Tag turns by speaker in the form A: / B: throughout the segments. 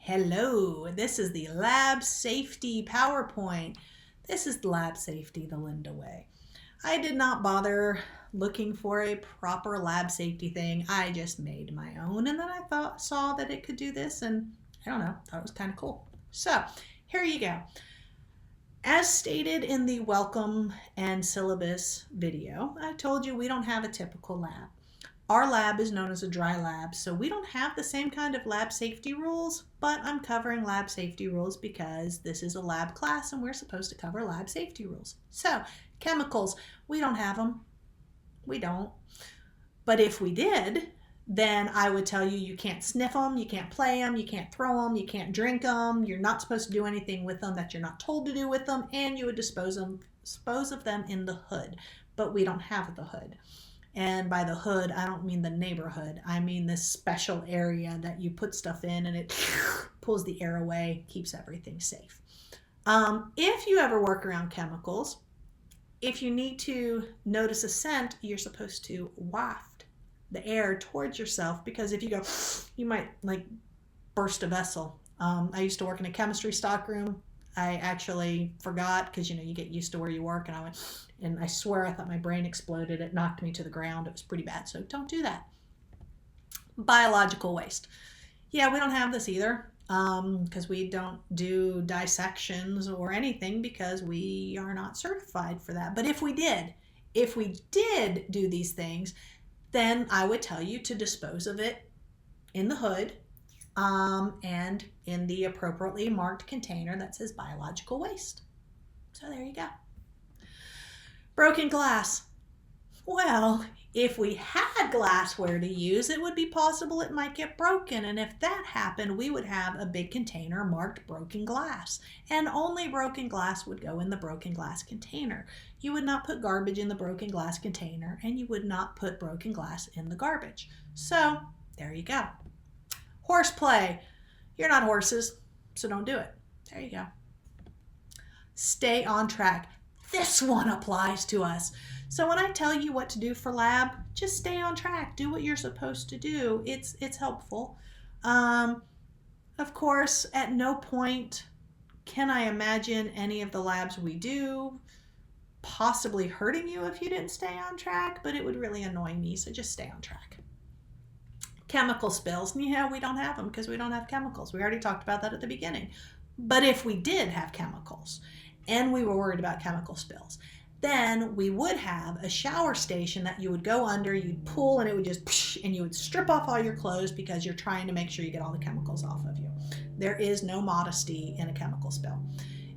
A: Hello, this is the Lab Safety PowerPoint. This is Lab Safety the Linda way. I did not bother looking for a proper lab safety thing. I just made my own, and then I saw that it could do this, and I don't know, thought it was kind of cool. So here you go. As stated in the welcome and syllabus video, I told you we don't have a typical lab. Our lab is known as a dry lab, so we don't have the same kind of lab safety rules, but I'm covering lab safety rules because this is a lab class and we're supposed to cover lab safety rules. So, chemicals, we don't have them. We don't. But if we did, then I would tell you can't sniff them, you can't play them, you can't throw them, you can't drink them, you're not supposed to do anything with them that you're not told to do with them, and you would dispose of them in the hood. But we don't have the hood. And by the hood, I don't mean the neighborhood. I mean this special area that you put stuff in and it pulls the air away, keeps everything safe. If you ever work around chemicals, if you need to notice a scent, you're supposed to waft the air towards yourself, because if you go, you might burst a vessel. I used to work in a chemistry stockroom. I actually forgot because you get used to where you work, and I went, and I swear I thought my brain exploded. It knocked me to the ground. It was pretty bad. So don't do that. Biological waste. Yeah, we don't have this either because we don't do dissections or anything because we are not certified for that. But if we did do these things, then I would tell you to dispose of it in the hood and in the appropriately marked container that says biological waste. So there you go. Broken glass. Well, if we had glassware to use, it would be possible it might get broken. And if that happened, we would have a big container marked broken glass. And only broken glass would go in the broken glass container. You would not put garbage in the broken glass container, and you would not put broken glass in the garbage. So there you go. Horseplay. You're not horses, so don't do it. There you go. Stay on track. This one applies to us. So when I tell you what to do for lab, just stay on track. Do what you're supposed to do. It's helpful. Of course, at no point can I imagine any of the labs we do possibly hurting you if you didn't stay on track, but it would really annoy me, so just stay on track. Chemical spills. Yeah, we don't have them because we don't have chemicals. We already talked about that at the beginning. But if we did have chemicals and we were worried about chemical spills, then we would have a shower station that you would go under, you'd pull, and it would just, and you would strip off all your clothes because you're trying to make sure you get all the chemicals off of you. There is no modesty in a chemical spill.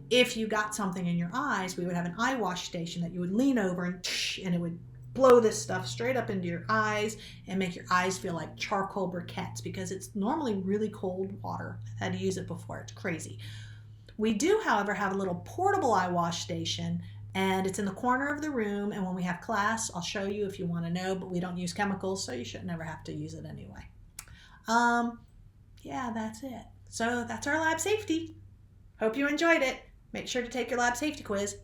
A: If you got something in your eyes, we would have an eye wash station that you would lean over and it would blow this stuff straight up into your eyes and make your eyes feel like charcoal briquettes because it's normally really cold water. I've had to use it before. It's crazy. We do, however, have a little portable eye wash station, and it's in the corner of the room, and when we have class, I'll show you if you want to know, but we don't use chemicals, so you should never have to use it anyway. Yeah, that's it. So that's our lab safety. Hope you enjoyed it. Make sure to take your lab safety quiz.